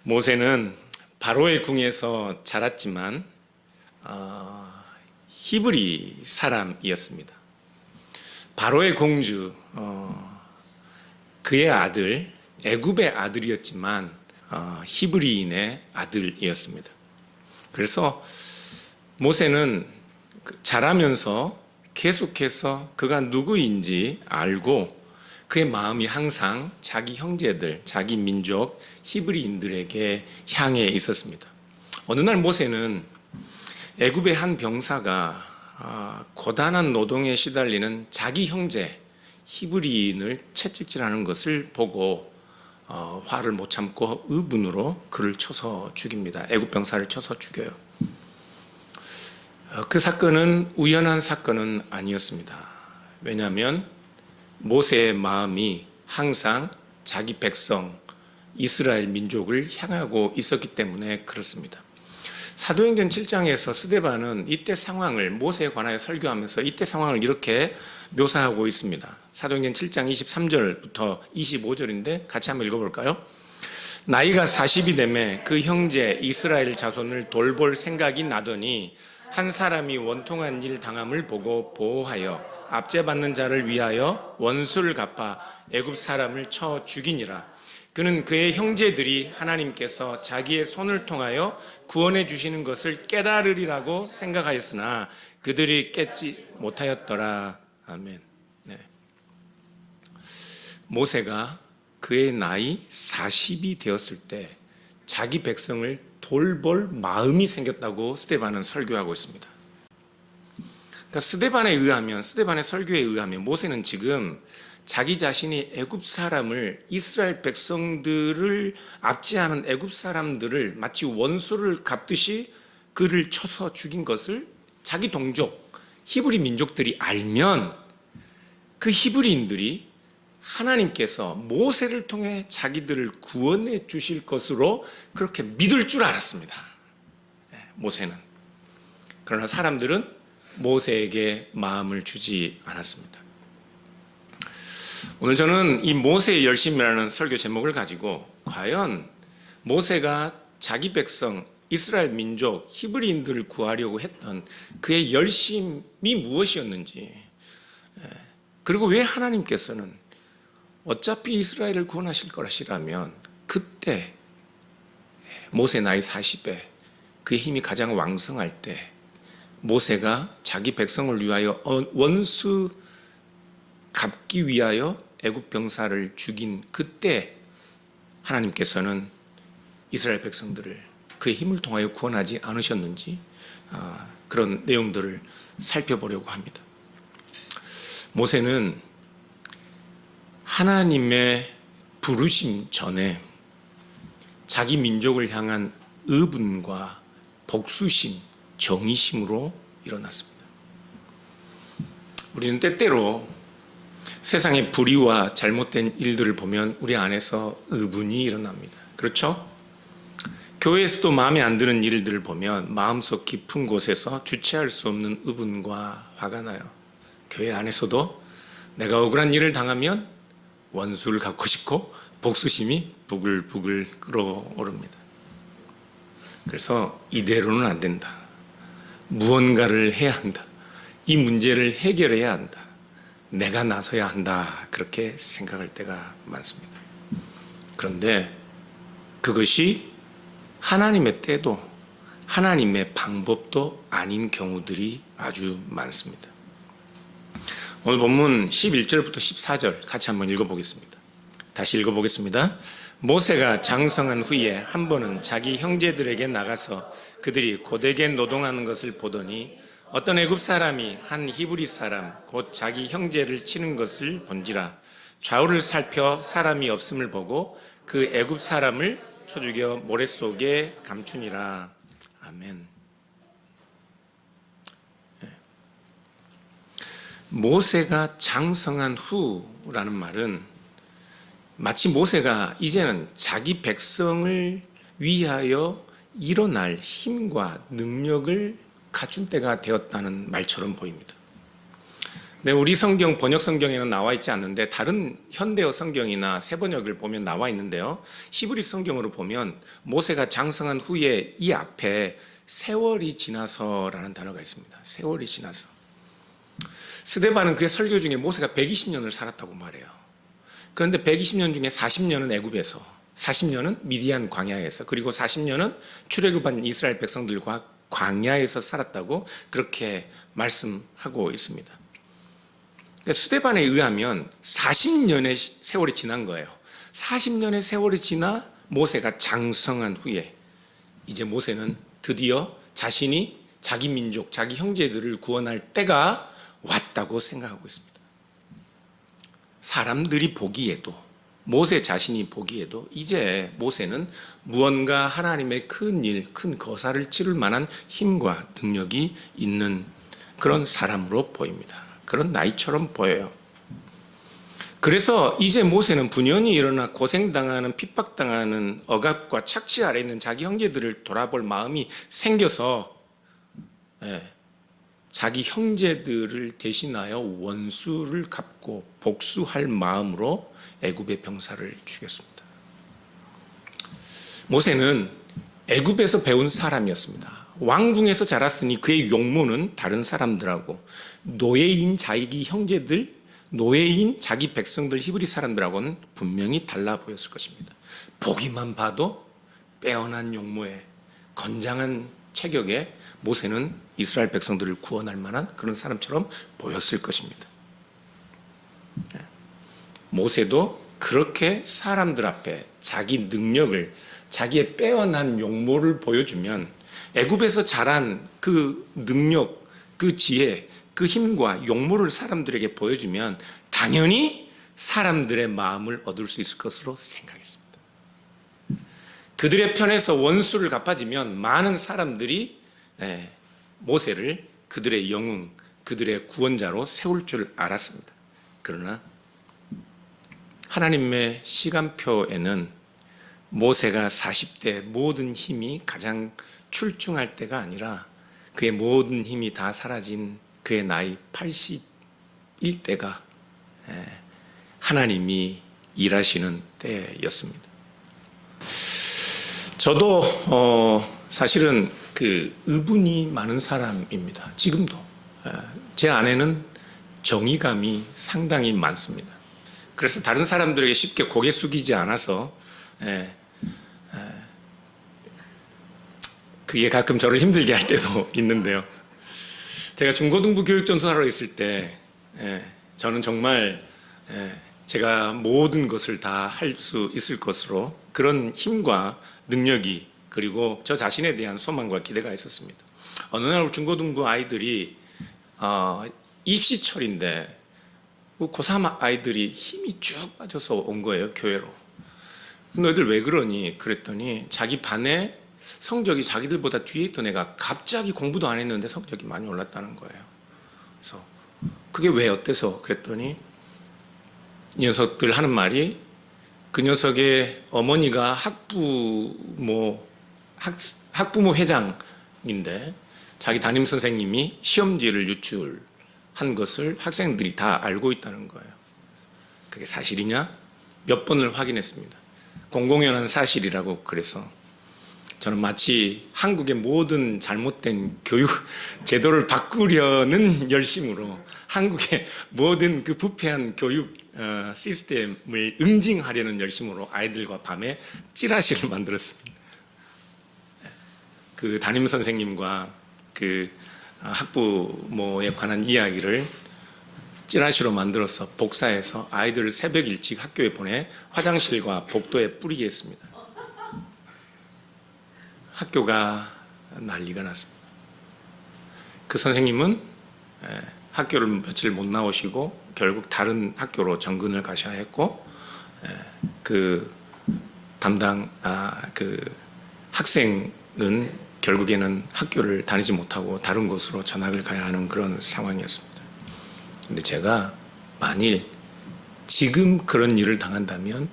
모세는 바로의 궁에서 자랐지만 히브리 사람이었습니다. 바로의 공주 그의 아들 애굽의 아들이었지만 히브리인의 아들이었습니다. 그래서 모세는 자라면서 계속해서 그가 누구인지 알고 그의 마음이 항상 자기 형제들, 자기 민족 히브리인들에게 향해 있었습니다. 어느 날 모세는 애굽의 한 병사가 고단한 노동에 시달리는 자기 형제 히브리인을 채찍질하는 것을 보고 화를 못 참고 의분으로 그를 쳐서 죽입니다. 애굽 병사를 쳐서 죽여요. 그 사건은 우연한 사건은 아니었습니다. 왜냐하면 모세의 마음이 항상 자기 백성 이스라엘 민족을 향하고 있었기 때문에 그렇습니다. 사도행전 7장에서 스데반은 이때 상황을 모세에 관하여 설교하면서 이때 상황을 이렇게 묘사하고 있습니다. 사도행전 7장 23절부터 25절인데 같이 한번 읽어볼까요? 나이가 40이 되매 그 형제 이스라엘 자손을 돌볼 생각이 나더니 한 사람이 원통한 일 당함을 보고 보호하여 압제받는 자를 위하여 원수를 갚아 애굽 사람을 쳐 죽이니라. 그는 그의 형제들이 하나님께서 자기의 손을 통하여 구원해 주시는 것을 깨달으리라고 생각하였으나 그들이 깨지 못하였더라. 아멘. 네. 모세가 그의 나이 40이 되었을 때 자기 백성을 돌볼 마음이 생겼다고 스데반은 설교하고 있습니다. 그러니까 스데반의 설교에 의하면 모세는 지금 자기 자신이 애굽 사람을 이스라엘 백성들을 압제하는 애굽 사람들을 마치 원수를 갚듯이 그를 쳐서 죽인 것을 자기 동족 히브리 민족들이 알면 그 히브리인들이 하나님께서 모세를 통해 자기들을 구원해 주실 것으로 그렇게 믿을 줄 알았습니다. 모세는. 그러나 사람들은 모세에게 마음을 주지 않았습니다. 오늘 저는 이 모세의 열심이라는 설교 제목을 가지고 과연 모세가 자기 백성 이스라엘 민족 히브리인들을 구하려고 했던 그의 열심이 무엇이었는지, 그리고 왜 하나님께서는 어차피 이스라엘을 구원하실 것이라면 그때 모세 나이 40에 그의 힘이 가장 왕성할 때 모세가 자기 백성을 위하여 원수 갚기 위하여 애굽 병사를 죽인 그때 하나님께서는 이스라엘 백성들을 그의 힘을 통하여 구원하지 않으셨는지 그런 내용들을 살펴보려고 합니다. 모세는 하나님의 부르심 전에 자기 민족을 향한 의분과 복수심, 정의심으로 일어났습니다. 우리는 때때로 세상의 불의와 잘못된 일들을 보면 우리 안에서 의분이 일어납니다. 그렇죠? 교회에서도 마음에 안 드는 일들을 보면 마음속 깊은 곳에서 주체할 수 없는 의분과 화가 나요. 교회 안에서도 내가 억울한 일을 당하면 원수를 갚고 싶고 복수심이 부글부글 끓어오릅니다. 그래서 이대로는 안 된다. 무언가를 해야 한다. 이 문제를 해결해야 한다. 내가 나서야 한다. 그렇게 생각할 때가 많습니다. 그런데 그것이 하나님의 때도 하나님의 방법도 아닌 경우들이 아주 많습니다. 오늘 본문 11절부터 14절 같이 한번 읽어보겠습니다. 다시 읽어보겠습니다. 모세가 장성한 후에 한 번은 자기 형제들에게 나가서 그들이 고되게 노동하는 것을 보더니 어떤 애굽 사람이 한 히브리 사람 곧 자기 형제를 치는 것을 본지라. 좌우를 살펴 사람이 없음을 보고 그 애굽 사람을 쳐 죽여 모래 속에 감추니라. 아멘. 모세가 장성한 후라는 말은 마치 모세가 이제는 자기 백성을 위하여 일어날 힘과 능력을 갖춘 때가 되었다는 말처럼 보입니다. 네, 우리 성경 번역 성경에는 나와 있지 않는데 다른 현대어 성경이나 새 번역을 보면 나와 있는데요. 히브리 성경으로 보면 모세가 장성한 후에 이 앞에 세월이 지나서라는 단어가 있습니다. 세월이 지나서. 스데반은 그의 설교 중에 모세가 120년을 살았다고 말해요. 그런데 120년 중에 40년은 애굽에서, 40년은 미디안 광야에서, 그리고 40년은 출애굽한 이스라엘 백성들과 광야에서 살았다고 그렇게 말씀하고 있습니다. 스데반에 의하면 40년의 세월이 지난 거예요. 40년의 세월이 지나 모세가 장성한 후에 이제 모세는 드디어 자신이 자기 민족, 자기 형제들을 구원할 때가 왔다고 생각하고 있습니다. 사람들이 보기에도, 모세 자신이 보기에도 이제 모세는 무언가 하나님의 큰 일, 큰 거사를 치를 만한 힘과 능력이 있는 그런 사람으로 보입니다. 그런 나이처럼 보여요. 그래서 이제 모세는 분연히 일어나 고생당하는, 핍박당하는 억압과 착취 아래 있는 자기 형제들을 돌아볼 마음이 생겨서 자기 형제들을 대신하여 원수를 갚고 복수할 마음으로 애굽의 병사를 죽였습니다. 모세는 애굽에서 배운 사람이었습니다. 왕궁에서 자랐으니 그의 용모는 다른 사람들하고 노예인 자기 형제들, 노예인 자기 백성들 히브리 사람들하고는 분명히 달라 보였을 것입니다. 보기만 봐도 빼어난 용모에 건장한 체격에 모세는 이스라엘 백성들을 구원할 만한 그런 사람처럼 보였을 것입니다. 모세도 그렇게 사람들 앞에 자기 능력을, 자기의 빼어난 용모를 보여주면 애굽에서 자란 그 능력, 그 지혜, 그 힘과 용모를 사람들에게 보여주면 당연히 사람들의 마음을 얻을 수 있을 것으로 생각했습니다. 그들의 편에서 원수를 갚아지면 많은 사람들이 모세를 그들의 영웅, 그들의 구원자로 세울 줄 알았습니다. 그러나 하나님의 시간표에는 모세가 40대 모든 힘이 가장 출중할 때가 아니라 그의 모든 힘이 다 사라진 그의 나이 81대가 하나님이 일하시는 때였습니다. 저도 사실은 그 의분이 많은 사람입니다. 지금도 제 안에는 정의감이 상당히 많습니다. 그래서 다른 사람들에게 쉽게 고개 숙이지 않아서 그게 가끔 저를 힘들게 할 때도 있는데요. 제가 중고등부 교육전수하러 있을 때 저는 정말 제가 모든 것을 다 할 수 있을 것으로 그런 힘과 능력이, 그리고 저 자신에 대한 소망과 기대가 있었습니다. 어느 날 중고등부 아이들이 입시철인데 고3 아이들이 힘이 쭉 빠져서 온 거예요, 교회로. 너희들 왜 그러니? 그랬더니 자기 반에 성적이 자기들보다 뒤에 있던 애가 갑자기 공부도 안 했는데 성적이 많이 올랐다는 거예요. 그래서 그게 왜 어때서? 그랬더니 이 녀석들 하는 말이, 그 녀석의 어머니가 학부모 회장인데 자기 담임 선생님이 시험지를 유출한 것을 학생들이 다 알고 있다는 거예요. 그게 사실이냐? 몇 번을 확인했습니다. 공공연한 사실이라고. 그래서 저는 마치 한국의 모든 잘못된 교육 제도를 바꾸려는 열심으로 한국의 모든 그 부패한 교육 시스템을 응징하려는 열심으로 아이들과 밤에 찌라시를 만들었습니다. 그 담임 선생님과 그 학부모에 관한 이야기를 찌라시로 만들어서 복사해서 아이들을 새벽 일찍 학교에 보내 화장실과 복도에 뿌리게 했습니다. 학교가 난리가 났습니다. 그 선생님은 학교를 며칠 못 나오시고 결국 다른 학교로 정근을 가셔야 했고, 그 담당 그 학생은 결국에는 학교를 다니지 못하고 다른 곳으로 전학을 가야 하는 그런 상황이었습니다. 근데 제가 만일 지금 그런 일을 당한다면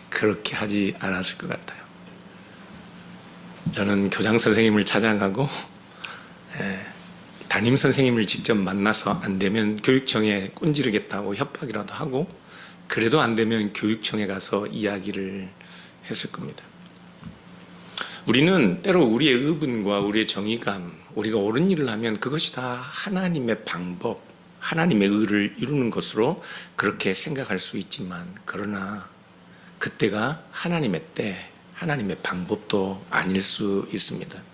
그렇게 하지 않았을 것 같아요. 저는 교장 선생님을 찾아가고 담임 선생님을 직접 만나서 안 되면 교육청에 꼰지르겠다고 협박이라도 하고, 그래도 안 되면 교육청에 가서 이야기를 했을 겁니다. 우리는 때로 우리의 의분과 우리의 정의감, 우리가 옳은 일을 하면 그것이 다 하나님의 방법, 하나님의 의를 이루는 것으로 그렇게 생각할 수 있지만, 그러나 그때가 하나님의 때, 하나님의 방법도 아닐 수 있습니다.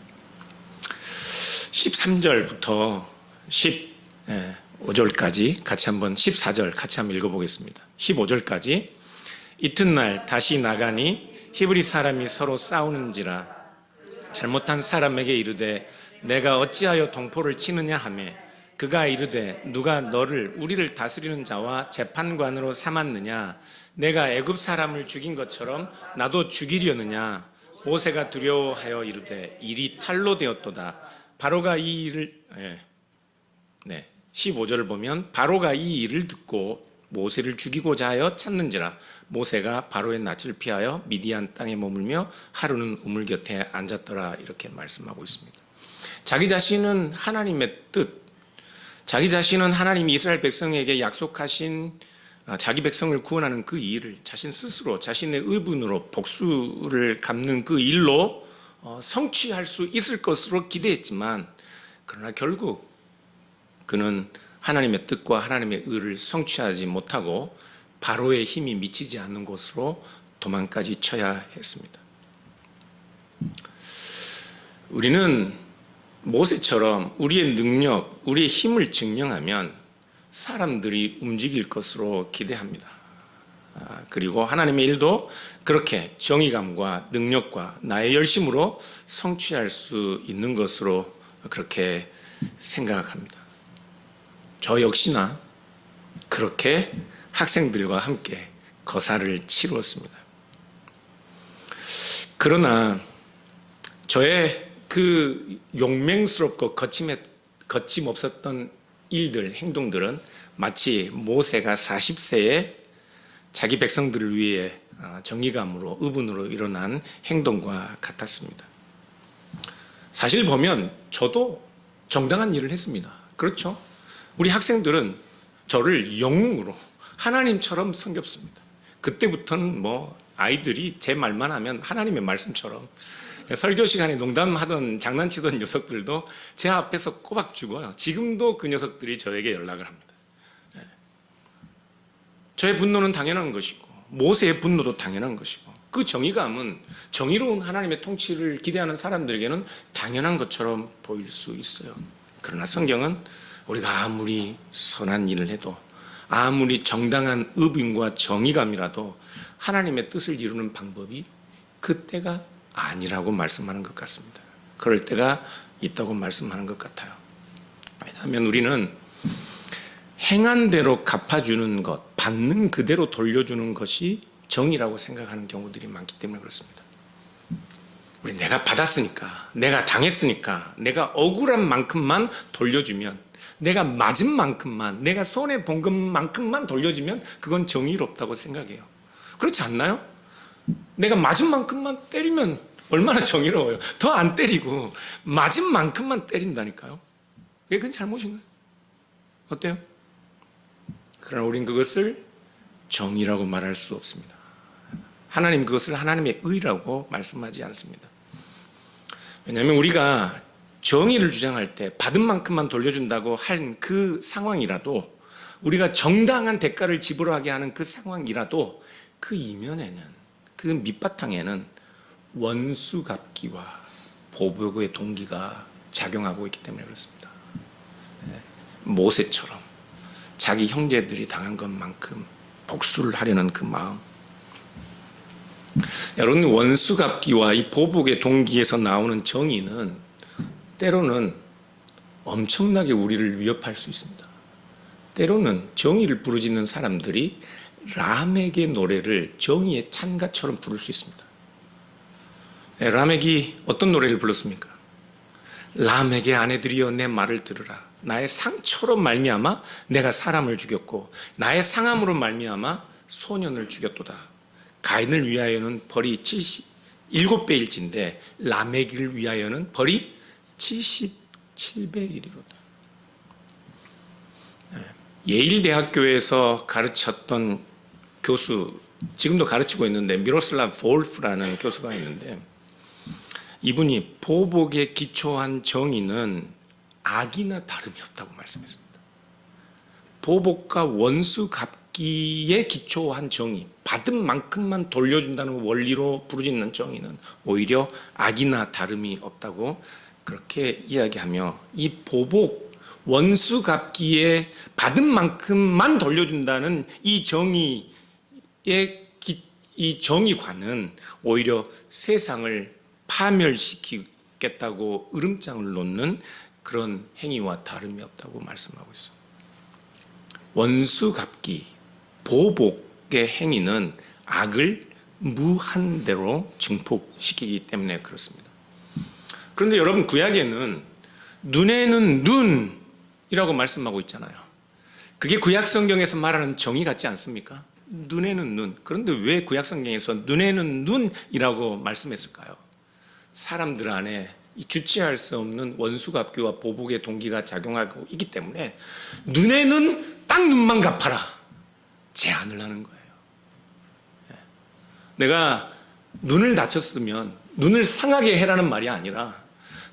13절부터 15절까지 같이 한번, 14절 같이 한번 읽어보겠습니다. 15절까지. 이튿날 다시 나가니 히브리 사람이 서로 싸우는지라 잘못한 사람에게 이르되 내가 어찌하여 동포를 치느냐 하며, 그가 이르되 누가 너를 우리를 다스리는 자와 재판관으로 삼았느냐, 내가 애굽 사람을 죽인 것처럼 나도 죽이려느냐. 모세가 두려워하여 이르되 일이 탈로 되었도다. 바로가 이 일을 15절을 보면 바로가 이 일을 듣고 모세를 죽이고자 하여 찾는지라. 모세가 바로의 낯을 피하여 미디안 땅에 머물며 하루는 우물 곁에 앉았더라. 이렇게 말씀하고 있습니다. 자기 자신은 하나님의 뜻, 자기 자신은 하나님이 이스라엘 백성에게 약속하신 자기 백성을 구원하는 그 일을 자신 스스로 자신의 의분으로 복수를 갚는 그 일로 성취할 수 있을 것으로 기대했지만, 그러나 결국 그는 하나님의 뜻과 하나님의 의를 성취하지 못하고 바로의 힘이 미치지 않는 곳으로 도망까지 쳐야 했습니다. 우리는 모세처럼 우리의 능력, 우리의 힘을 증명하면 사람들이 움직일 것으로 기대합니다. 그리고 하나님의 일도 그렇게 정의감과 능력과 나의 열심으로 성취할 수 있는 것으로 그렇게 생각합니다. 저 역시나 그렇게 학생들과 함께 거사를 치루었습니다. 그러나 저의 그 용맹스럽고 거침없었던 일들, 행동들은 마치 모세가 40세에 자기 백성들을 위해 정의감으로, 의분으로 일어난 행동과 같았습니다. 사실 보면 저도 정당한 일을 했습니다. 그렇죠? 우리 학생들은 저를 영웅으로 하나님처럼 섬겼습니다. 그때부터는 아이들이 제 말만 하면 하나님의 말씀처럼, 설교 시간에 농담하던 장난치던 녀석들도 제 앞에서 꼬박 죽어요. 지금도 그 녀석들이 저에게 연락을 합니다. 저의 분노는 당연한 것이고 모세의 분노도 당연한 것이고, 그 정의감은 정의로운 하나님의 통치를 기대하는 사람들에게는 당연한 것처럼 보일 수 있어요. 그러나 성경은 우리가 아무리 선한 일을 해도, 아무리 정당한 의분과 정의감이라도 하나님의 뜻을 이루는 방법이 그때가 아니라고 말씀하는 것 같습니다. 그럴 때가 있다고 말씀하는 것 같아요. 왜냐하면 우리는 행한 대로 갚아주는 것, 받는 그대로 돌려주는 것이 정의라고 생각하는 경우들이 많기 때문에 그렇습니다. 우리 내가 받았으니까, 내가 당했으니까, 내가 억울한 만큼만 돌려주면, 내가 맞은 만큼만, 내가 손해본 것만큼만 돌려주면 그건 정의롭다고 생각해요. 그렇지 않나요? 내가 맞은 만큼만 때리면 얼마나 정의로워요. 더 안 때리고 맞은 만큼만 때린다니까요. 그건 잘못인가요? 어때요? 그러나 우린 그것을 정의라고 말할 수 없습니다. 하나님 그것을 하나님의 의라고 말씀하지 않습니다. 왜냐하면 우리가 정의를 주장할 때 받은 만큼만 돌려준다고 한 그 상황이라도, 우리가 정당한 대가를 지불하게 하는 그 상황이라도 그 이면에는, 그 밑바탕에는 원수 갚기와 보복의 동기가 작용하고 있기 때문에 그렇습니다. 모세처럼 자기 형제들이 당한 것만큼 복수를 하려는 그 마음, 여러분, 원수 갚기와 이 보복의 동기에서 나오는 정의는 때로는 엄청나게 우리를 위협할 수 있습니다. 때로는 정의를 부르짖는 사람들이 라멕의 노래를 정의의 찬가처럼 부를 수 있습니다. 라멕이 어떤 노래를 불렀습니까? 라멕의 아내들이여 내 말을 들으라. 나의 상처로 말미암아 내가 사람을 죽였고 나의 상함으로 말미암아 소년을 죽였도다. 가인을 위하여는 벌이 77배일진데 라멕을 위하여는 벌이 77배이리로다. 예일대학교에서 가르쳤던 교수, 지금도 가르치고 있는데 미로슬라브 볼프라는 교수가 있는데, 이분이 보복에 기초한 정의는 악이나 다름이 없다고 말씀했습니다. 보복과 원수 갚기에 기초한 정의, 받은 만큼만 돌려준다는 원리로 부르짖는 정의는 오히려 악이나 다름이 없다고 그렇게 이야기하며, 이 보복, 원수 갚기에 받은 만큼만 돌려준다는 이 정의관은 오히려 세상을 파멸시키겠다고 으름장을 놓는 그런 행위와 다름이 없다고 말씀하고 있습니다. 원수 갚기, 보복의 행위는 악을 무한대로 증폭시키기 때문에 그렇습니다. 그런데 여러분, 구약에는 눈에는 눈이라고 말씀하고 있잖아요. 그게 구약 성경에서 말하는 정의 같지 않습니까? 눈에는 눈. 그런데 왜 구약 성경에서 눈에는 눈이라고 말씀했을까요? 사람들 안에 주체할 수 없는 원수갚기와 보복의 동기가 작용하고 있기 때문에 눈에는 딱 눈만 갚아라 제안을 하는 거예요. 내가 눈을 다쳤으면 눈을 상하게 해라는 말이 아니라,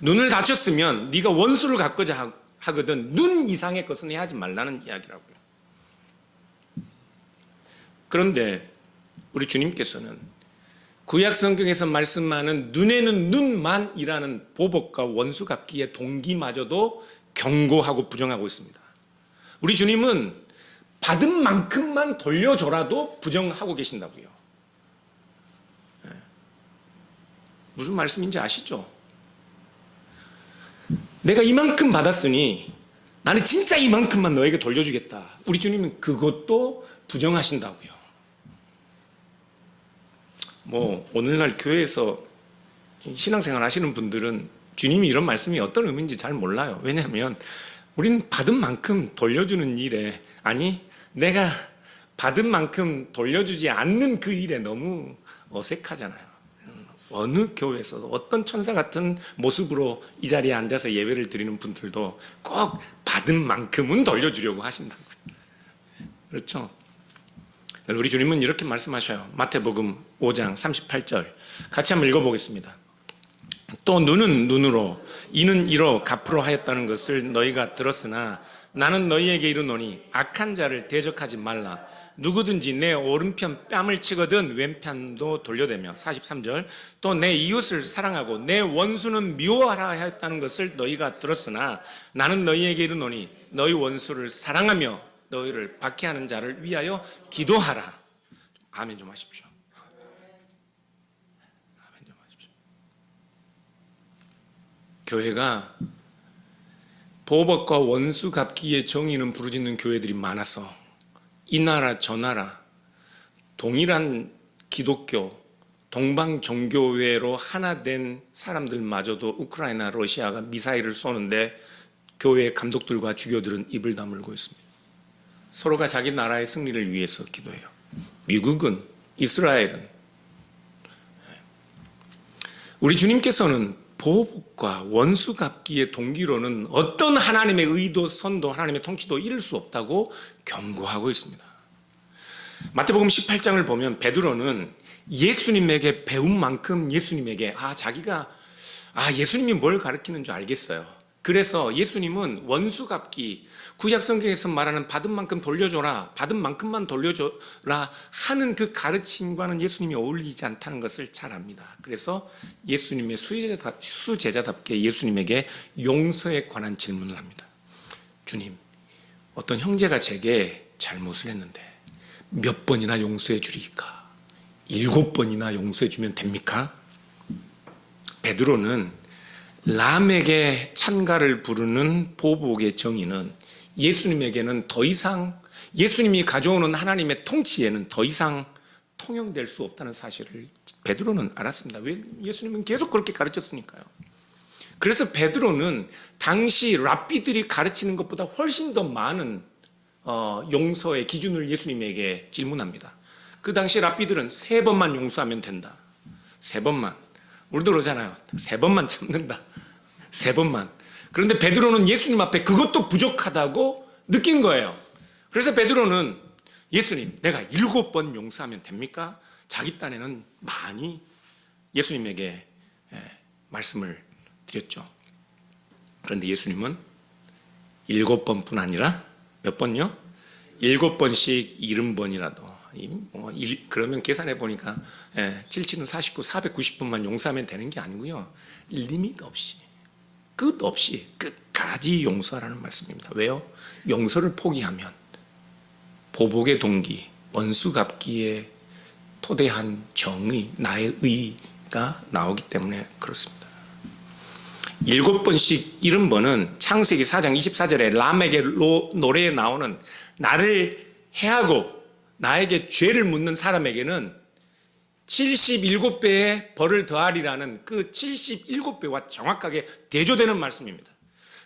눈을 다쳤으면 네가 원수를 갚고자 하거든 눈 이상의 것은 해하지 말라는 이야기라고요. 그런데 우리 주님께서는 구약 성경에서 말씀하는 눈에는 눈만이라는 보복과 원수 갚기의 동기마저도 경고하고 부정하고 있습니다. 우리 주님은 받은 만큼만 돌려줘라도 부정하고 계신다고요. 무슨 말씀인지 아시죠? 내가 이만큼 받았으니 나는 진짜 이만큼만 너에게 돌려주겠다. 우리 주님은 그것도 부정하신다고요. 오늘날 교회에서 신앙생활 하시는 분들은 주님이 이런 말씀이 어떤 의미인지 잘 몰라요. 왜냐하면 우리는 받은 만큼 돌려주는 일에, 아니 내가 받은 만큼 돌려주지 않는 그 일에 너무 어색하잖아요. 어느 교회에서도 어떤 천사 같은 모습으로 이 자리에 앉아서 예배를 드리는 분들도 꼭 받은 만큼은 돌려주려고 하신다고요. 그렇죠? 우리 주님은 이렇게 말씀하셔요. 마태복음 5장 38절 같이 한번 읽어보겠습니다. 또 눈은 눈으로 이는 이로 갚으러 하였다는 것을 너희가 들었으나 나는 너희에게 이르노니 악한 자를 대적하지 말라. 누구든지 내 오른편 뺨을 치거든 왼편도 돌려대며. 43절 또 내 이웃을 사랑하고 내 원수는 미워하라 하였다는 것을 너희가 들었으나 나는 너희에게 이르노니 너희 원수를 사랑하며 너희를 박해하는 자를 위하여 기도하라. 아멘 좀 하십시오. 아멘 좀 하십시오. 교회가 보복과 원수 갚기의 정의는 부르짖는 교회들이 많아서 이 나라 저 나라 동일한 기독교 동방정교회로 하나 된 사람들마저도 우크라이나 러시아가 미사일을 쏘는데 교회 감독들과 주교들은 입을 다물고 있습니다. 서로가 자기 나라의 승리를 위해서 기도해요. 미국은, 이스라엘은. 우리 주님께서는 보복과 원수 갚기의 동기로는 어떤 하나님의 의도, 선도, 하나님의 통치도 이룰 수 없다고 경고하고 있습니다. 마태복음 18장을 보면 베드로는 예수님에게 배운 만큼 예수님에게 자기가 예수님이 뭘 가르치는 줄 알겠어요. 그래서 예수님은 원수 갚기, 구약 성경에서 말하는 받은 만큼 돌려줘라, 받은 만큼만 돌려줘라 하는 그 가르침과는 예수님이 어울리지 않다는 것을 잘 압니다. 그래서 예수님의 수제자답게 예수님에게 용서에 관한 질문을 합니다. 주님, 어떤 형제가 제게 잘못을 했는데 몇 번이나 용서해 주리까? 7번이나 용서해 주면 됩니까? 베드로는 람에게 찬가를 부르는 보복의 정의는 예수님에게는 더 이상, 예수님이 가져오는 하나님의 통치에는 더 이상 통용될 수 없다는 사실을 베드로는 알았습니다. 왜? 예수님은 계속 그렇게 가르쳤으니까요. 그래서 베드로는 당시 랍비들이 가르치는 것보다 훨씬 더 많은 용서의 기준을 예수님에게 질문합니다. 그 당시 랍비들은 3번만 용서하면 된다. 3번만. 우리도 그러잖아요. 3번만 참는다. 3번만. 그런데 베드로는 예수님 앞에 그것도 부족하다고 느낀 거예요. 그래서 베드로는 예수님, 내가 7번 용서하면 됩니까? 자기 딴에는 많이 예수님에게 말씀을 드렸죠. 그런데 예수님은 7번뿐 아니라 몇 번요? 7번씩 70번이라도. 그러면 계산해 보니까 77은 49, 490번만 용서하면 되는 게 아니고요. 리밋 없이, 끝 없이 끝까지 용서하라는 말씀입니다. 왜요? 용서를 포기하면 보복의 동기, 원수 갚기에 토대한 정의, 나의 의가 나오기 때문에 그렇습니다. 7번씩 70번은 창세기 4장 24절에 람에게 노래에 나오는 나를 해하고 나에게 죄를 묻는 사람에게는 77배의 벌을 더하리라는 그 77배와 정확하게 대조되는 말씀입니다.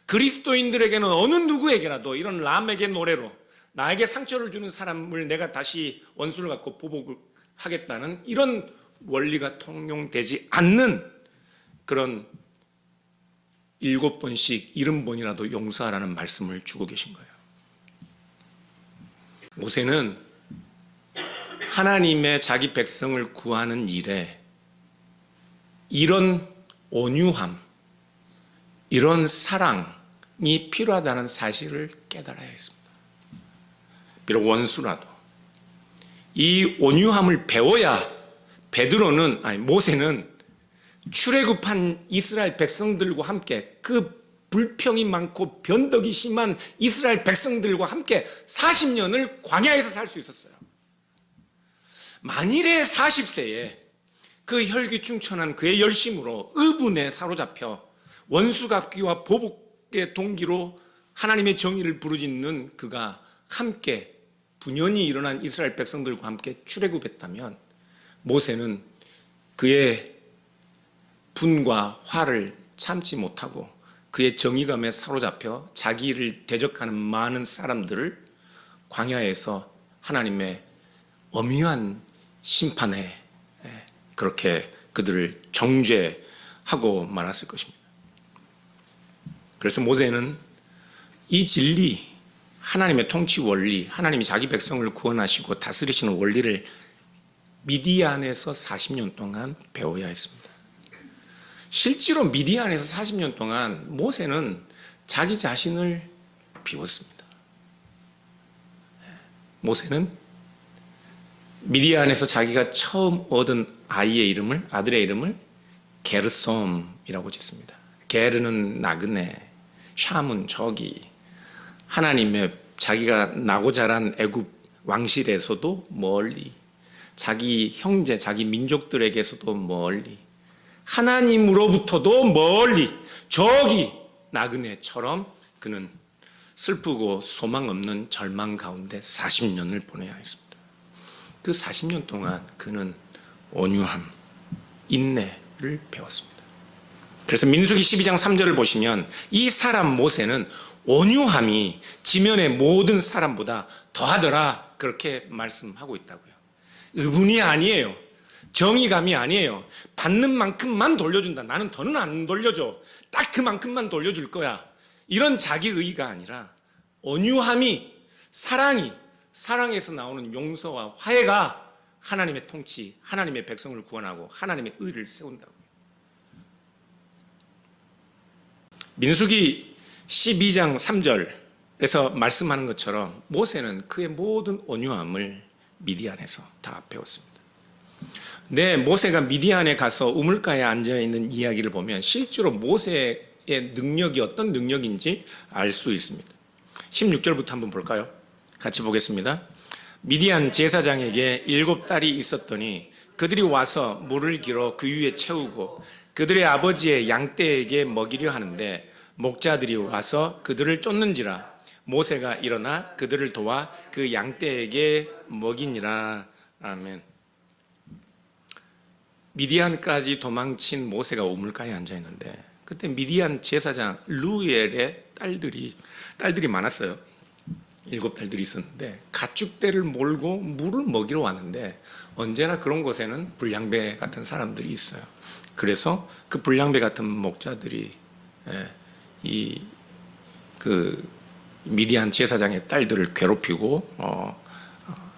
그리스도인들에게는 어느 누구에게라도 이런 람에게 노래로 나에게 상처를 주는 사람을 내가 다시 원수를 갖고 보복을 하겠다는 이런 원리가 통용되지 않는 그런 7번씩 70번이라도 용서하라는 말씀을 주고 계신 거예요. 모세는 하나님의 자기 백성을 구하는 일에 이런 온유함, 이런 사랑이 필요하다는 사실을 깨달아야 했습니다. 비록 원수라도 이 온유함을 배워야 모세는 출애굽한 이스라엘 백성들과 함께 그 불평이 많고 변덕이 심한 이스라엘 백성들과 함께 40년을 광야에서 살 수 있었어요. 만일에 40세에 그 혈기충천한 그의 열심으로 의분에 사로잡혀 원수 갚기와 보복의 동기로 하나님의 정의를 부르짖는 그가 함께 분연히 일어난 이스라엘 백성들과 함께 출애굽했다면 모세는 그의 분과 화를 참지 못하고 그의 정의감에 사로잡혀 자기를 대적하는 많은 사람들을 광야에서 하나님의 엄연한 심판에 그렇게 그들을 정죄하고 말았을 것입니다. 그래서 모세는 이 진리, 하나님의 통치 원리, 하나님이 자기 백성을 구원하시고 다스리시는 원리를 미디안에서 40년 동안 배워야 했습니다. 실제로 미디안에서 40년 동안 모세는 자기 자신을 비웠습니다. 모세는 미디안에서 자기가 처음 얻은 아들의 이름을 게르솜이라고 짓습니다. 게르는 나그네, 샴은 저기, 하나님의 자기가 나고 자란 애굽 왕실에서도 멀리, 자기 형제, 자기 민족들에게서도 멀리, 하나님으로부터도 멀리, 저기 나그네처럼 그는 슬프고 소망 없는 절망 가운데 40년을 보내야 했습니다. 그 40년 동안 그는 온유함, 인내를 배웠습니다. 그래서 민수기 12장 3절을 보시면 이 사람 모세는 온유함이 지면의 모든 사람보다 더하더라 그렇게 말씀하고 있다고요. 의분이 아니에요. 정의감이 아니에요. 받는 만큼만 돌려준다. 나는 더는 안 돌려줘. 딱 그만큼만 돌려줄 거야. 이런 자기의가 아니라 온유함이, 사랑에서 나오는 용서와 화해가 하나님의 통치, 하나님의 백성을 구원하고 하나님의 의를 세운다고요. 민수기 12장 3절에서 말씀하는 것처럼 모세는 그의 모든 온유함을 미디안에서 다 배웠습니다. 모세가 미디안에 가서 우물가에 앉아있는 이야기를 보면 실제로 모세의 능력이 어떤 능력인지 알 수 있습니다. 16절부터 한번 볼까요? 같이 보겠습니다. 미디안 제사장에게 7딸이 있었더니 그들이 와서 물을 길어 그 위에 채우고 그들의 아버지의 양떼에게 먹이려 하는데 목자들이 와서 그들을 쫓는지라 모세가 일어나 그들을 도와 그 양떼에게 먹이니라. 아멘. 미디안까지 도망친 모세가 우물가에 앉아 있는데 그때 미디안 제사장 루엘의 딸들이 많았어요. 7딸들이 있었는데 가축대를 몰고 물을 먹이러 왔는데 언제나 그런 곳에는 불량배 같은 사람들이 있어요. 그래서 그 불량배 같은 목자들이 미디안 제사장의 딸들을 괴롭히고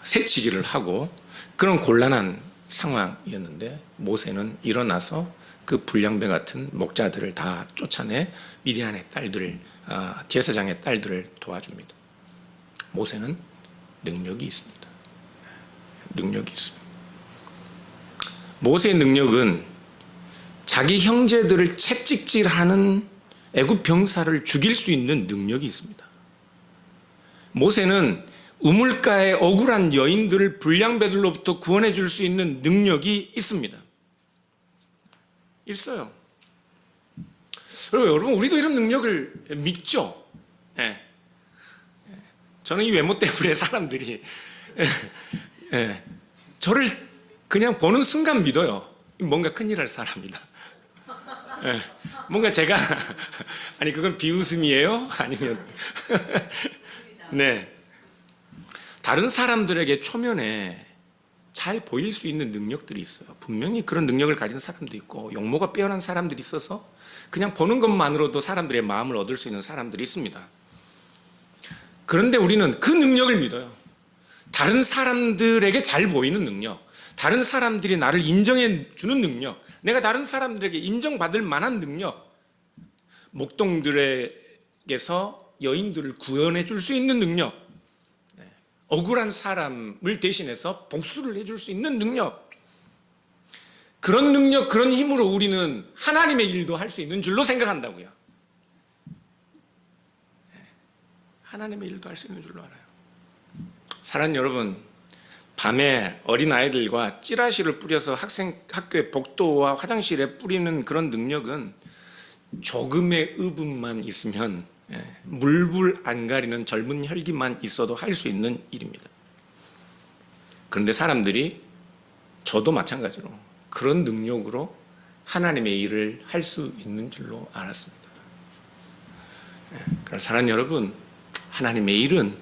새치기를 하고 그런 곤란한 상황이었는데 모세는 일어나서 그 불량배 같은 목자들을 다 쫓아내 미디안의 딸들, 제사장의 딸들을 도와줍니다. 모세는 능력이 있습니다. 능력이 있습니다. 모세의 능력은 자기 형제들을 채찍질하는 애굽 병사를 죽일 수 있는 능력이 있습니다. 모세는 우물가의 억울한 여인들을 불량배들로부터 구원해 줄 수 있는 능력이 있습니다. 있어요. 그리고 여러분, 우리도 이런 능력을 믿죠? 예. 저는 이 외모 때문에 사람들이 저를 그냥 보는 순간 믿어요. 뭔가 큰일 할 사람이다. 뭔가 제가 아니 그건 비웃음이에요? 아니면 네. 다른 사람들에게 초면에 잘 보일 수 있는 능력들이 있어요. 분명히 그런 능력을 가진 사람도 있고 용모가 빼어난 사람들이 있어서 그냥 보는 것만으로도 사람들의 마음을 얻을 수 있는 사람들이 있습니다. 그런데 우리는 그 능력을 믿어요. 다른 사람들에게 잘 보이는 능력, 다른 사람들이 나를 인정해 주는 능력, 내가 다른 사람들에게 인정받을 만한 능력, 목동들에게서 여인들을 구원해 줄 수 있는 능력, 억울한 사람을 대신해서 복수를 해줄 수 있는 능력, 그런 능력, 그런 힘으로 우리는 하나님의 일도 할 수 있는 줄로 생각한다고요. 하나님의 일도 할 수 있는 줄로 알아요. 사랑하는 여러분, 밤에 어린아이들과 찌라시를 뿌려서 학교의 복도와 화장실에 뿌리는 그런 능력은 조금의 의분만 있으면, 물불 안 가리는 젊은 혈기만 있어도 할 수 있는 일입니다. 그런데 사람들이, 저도 마찬가지로 그런 능력으로 하나님의 일을 할 수 있는 줄로 알았습니다. 그래서 사랑하는 여러분, 하나님의 일은,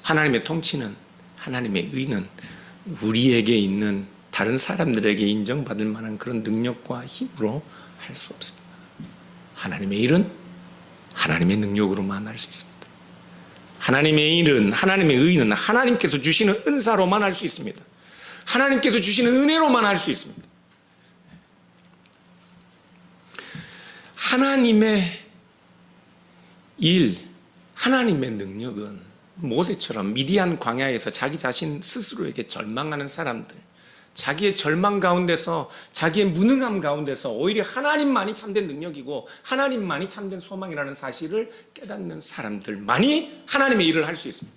하나님의 통치는, 하나님의 의는 우리에게 있는 다른 사람들에게 인정받을 만한 그런 능력과 힘으로 할 수 없습니다. 하나님의 일은 하나님의 능력으로만 할 수 있습니다. 하나님의 일은, 하나님의 의는 하나님께서 주시는 은사로만 할 수 있습니다. 하나님께서 주시는 은혜로만 할 수 있습니다. 하나님의 일, 하나님의 능력은 모세처럼 미디안 광야에서 자기 자신 스스로에게 절망하는 사람들, 자기의 절망 가운데서, 자기의 무능함 가운데서 오히려 하나님만이 참된 능력이고 하나님만이 참된 소망이라는 사실을 깨닫는 사람들만이 하나님의 일을 할 수 있습니다.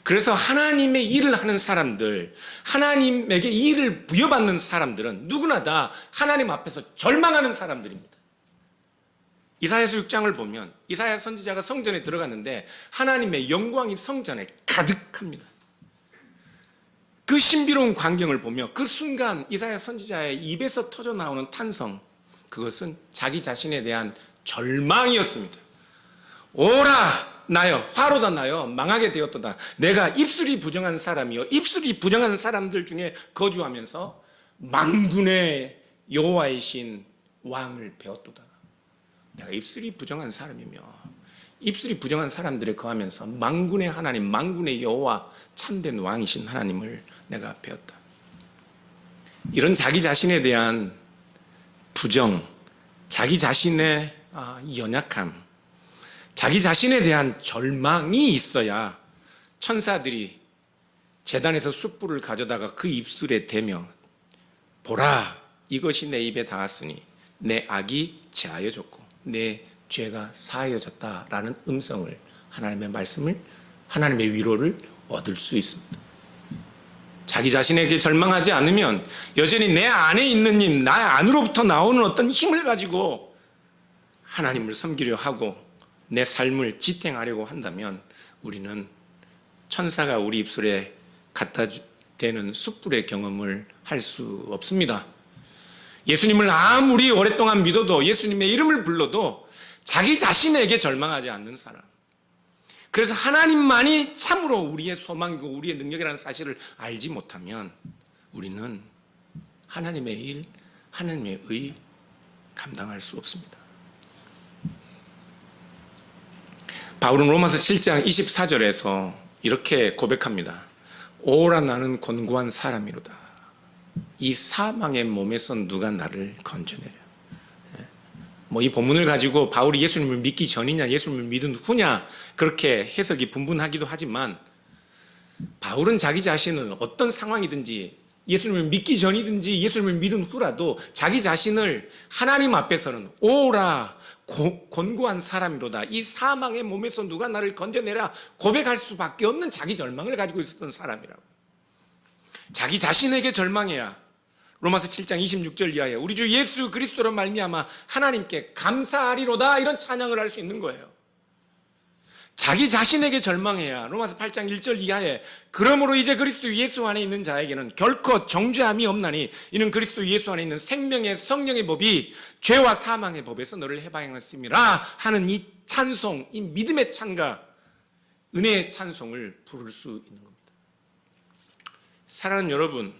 그래서 하나님의 일을 하는 사람들, 하나님에게 일을 부여받는 사람들은 누구나 다 하나님 앞에서 절망하는 사람들입니다. 이사야서 6장을 보면 이사야 선지자가 성전에 들어갔는데 하나님의 영광이 성전에 가득합니다. 그 신비로운 광경을 보며 그 순간 이사야 선지자의 입에서 터져 나오는 탄성, 그것은 자기 자신에 대한 절망이었습니다. 오라 나여, 화로다 나여, 망하게 되었도다. 내가 입술이 부정한 사람이요, 입술이 부정한 사람들 중에 거주하면서 만군의 여호와의 신 왕을 배웠도다. 내가 입술이 부정한 사람이며 입술이 부정한 사람들에 거하면서 만군의 하나님, 만군의 여호와 참된 왕이신 하나님을 내가 배웠다. 이런 자기 자신에 대한 부정, 자기 자신의 연약함, 자기 자신에 대한 절망이 있어야 천사들이 제단에서 숯불을 가져다가 그 입술에 대며 보라, 이것이 내 입에 닿았으니 내 악이 제하여졌고 내 죄가 사하여졌다라는 음성을, 하나님의 말씀을, 하나님의 위로를 얻을 수 있습니다. 자기 자신에게 절망하지 않으면 여전히 내 안에 있는 힘, 나 안으로부터 나오는 어떤 힘을 가지고 하나님을 섬기려 하고 내 삶을 지탱하려고 한다면 우리는 천사가 우리 입술에 갖다 대는 숯불의 경험을 할 수 없습니다. 예수님을 아무리 오랫동안 믿어도, 예수님의 이름을 불러도 자기 자신에게 절망하지 않는 사람, 그래서 하나님만이 참으로 우리의 소망이고 우리의 능력이라는 사실을 알지 못하면 우리는 하나님의 일, 하나님의 의 감당할 수 없습니다. 바울은 로마서 7장 24절에서 이렇게 고백합니다. 오라 나는 곤고한 사람이로다. 이 사망의 몸에서 누가 나를 건져내려. 이 본문을 가지고 바울이 예수님을 믿기 전이냐 예수님을 믿은 후냐 그렇게 해석이 분분하기도 하지만 바울은 자기 자신을 어떤 상황이든지 예수님을 믿기 전이든지 예수님을 믿은 후라도 자기 자신을 하나님 앞에서는 오라 곤고한 사람이로다. 이 사망의 몸에서 누가 나를 건져내라 고백할 수밖에 없는 자기 절망을 가지고 있었던 사람이라고. 자기 자신에게 절망해야 로마서 7장 26절 이하에 우리 주 예수 그리스도로 말미암아 하나님께 감사하리로다 이런 찬양을 할 수 있는 거예요. 자기 자신에게 절망해야 로마서 8장 1절 이하에 그러므로 이제 그리스도 예수 안에 있는 자에게는 결코 정죄함이 없나니 이는 그리스도 예수 안에 있는 생명의 성령의 법이 죄와 사망의 법에서 너를 해방했음이라 하는 이 찬송, 이 믿음의 찬가, 은혜의 찬송을 부를 수 있는 겁니다. 사랑하는 여러분,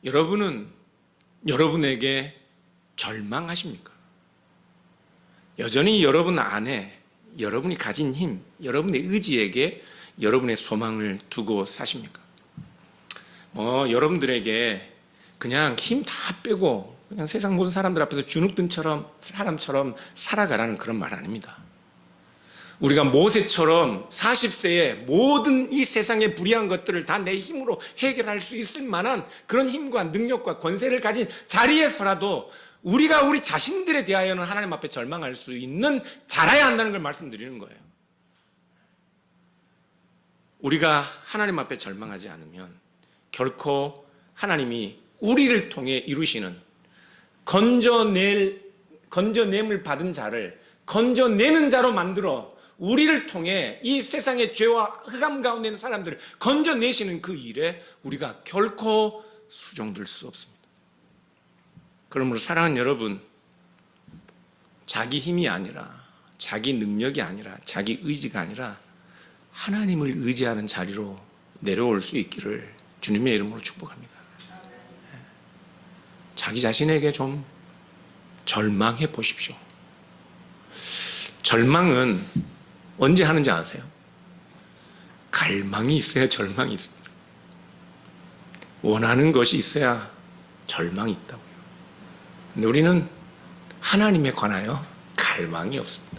여러분은 여러분에게 절망하십니까? 여전히 여러분 안에 여러분이 가진 힘, 여러분의 의지에게 여러분의 소망을 두고 사십니까? 여러분들에게 그냥 힘 다 빼고 그냥 세상 모든 사람들 앞에서 주눅든처럼 사람처럼 살아가라는 그런 말 아닙니다. 우리가 모세처럼 40세에 모든 이 세상의 불의한 것들을 다 내 힘으로 해결할 수 있을 만한 그런 힘과 능력과 권세를 가진 자리에서라도 우리가 우리 자신들에 대하여는 하나님 앞에 절망할 수 있는 자라야 한다는 걸 말씀드리는 거예요. 우리가 하나님 앞에 절망하지 않으면 결코 하나님이 우리를 통해 이루시는 건져냄을 받은 자를 건져내는 자로 만들어 우리를 통해 이 세상의 죄와 흑암 가운데 있는 사람들을 건져내시는 그 일에 우리가 결코 수종될 수 없습니다. 그러므로 사랑하는 여러분, 자기 힘이 아니라 자기 능력이 아니라 자기 의지가 아니라 하나님을 의지하는 자리로 내려올 수 있기를 주님의 이름으로 축복합니다. 자기 자신에게 좀 절망해 보십시오. 절망은 언제 하는지 아세요? 갈망이 있어야 절망이 있습니다. 원하는 것이 있어야 절망이 있다고요. 근데 우리는 하나님에 관하여 갈망이 없습니다.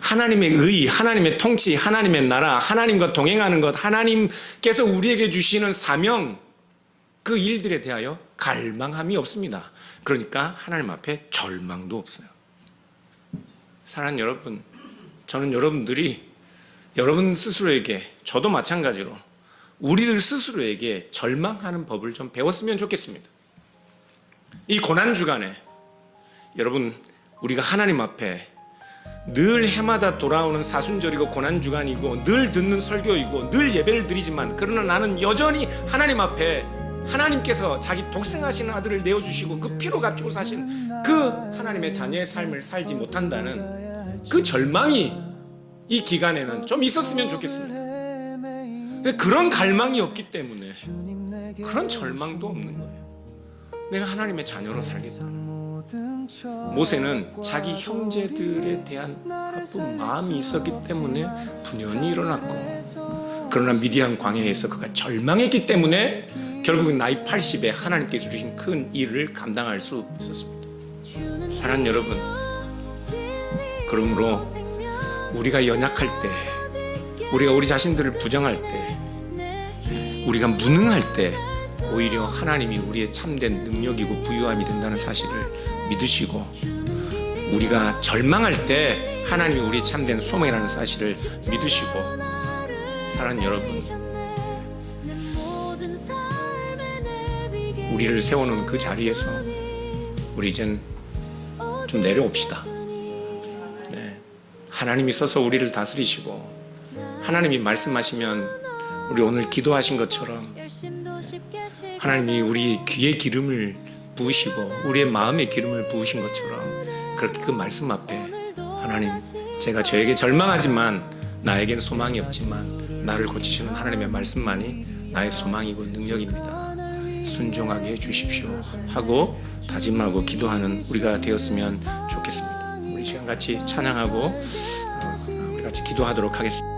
하나님의 의, 하나님의 통치, 하나님의 나라, 하나님과 동행하는 것, 하나님께서 우리에게 주시는 사명, 그 일들에 대하여 갈망함이 없습니다. 그러니까 하나님 앞에 절망도 없어요. 사랑하는 여러분, 저는 여러분들이 여러분 스스로에게, 저도 마찬가지로 우리들 스스로에게 절망하는 법을 좀 배웠으면 좋겠습니다. 이 고난주간에 여러분, 우리가 하나님 앞에 늘 해마다 돌아오는 사순절이고 고난주간이고 늘 듣는 설교이고 늘 예배를 드리지만 그러나 나는 여전히 하나님 앞에 하나님께서 자기 독생하신 아들을 내어주시고 그 피로 값주고 사신 그 하나님의 자녀의 삶을 살지 못한다는 그 절망이 이 기간에는 좀 있었으면 좋겠습니다. 그런 갈망이 없기 때문에 그런 절망도 없는 거예요. 내가 하나님의 자녀로 살겠다는. 모세는 자기 형제들에 대한 아픈 마음이 있었기 때문에 분연히 일어났고, 그러나 미디안 광야에서 그가 절망했기 때문에 결국은 나이 80에 하나님께 주신 큰 일을 감당할 수 있었습니다. 사랑하는 여러분, 그러므로 우리가 연약할 때, 우리가 우리 자신들을 부정할 때, 우리가 무능할 때 오히려 하나님이 우리의 참된 능력이고 부유함이 된다는 사실을 믿으시고, 우리가 절망할 때 하나님이 우리의 참된 소망이라는 사실을 믿으시고, 사랑하는 여러분, 우리를 세워놓은 그 자리에서 우리 이젠 좀 내려옵시다. 네. 하나님이 서서 우리를 다스리시고, 하나님이 말씀하시면 우리 오늘 기도하신 것처럼 하나님이 우리 귀에 기름을 부으시고 우리의 마음에 기름을 부으신 것처럼 그렇게 그 말씀 앞에 하나님, 제가 저에게 절망하지만 나에겐 소망이 없지만 나를 고치시는 하나님의 말씀만이 나의 소망이고 능력입니다. 순종하게 해주십시오 하고 다짐하고 기도하는 우리가 되었으면 좋겠습니다. 우리 시간 같이 찬양하고 같이 기도하도록 하겠습니다.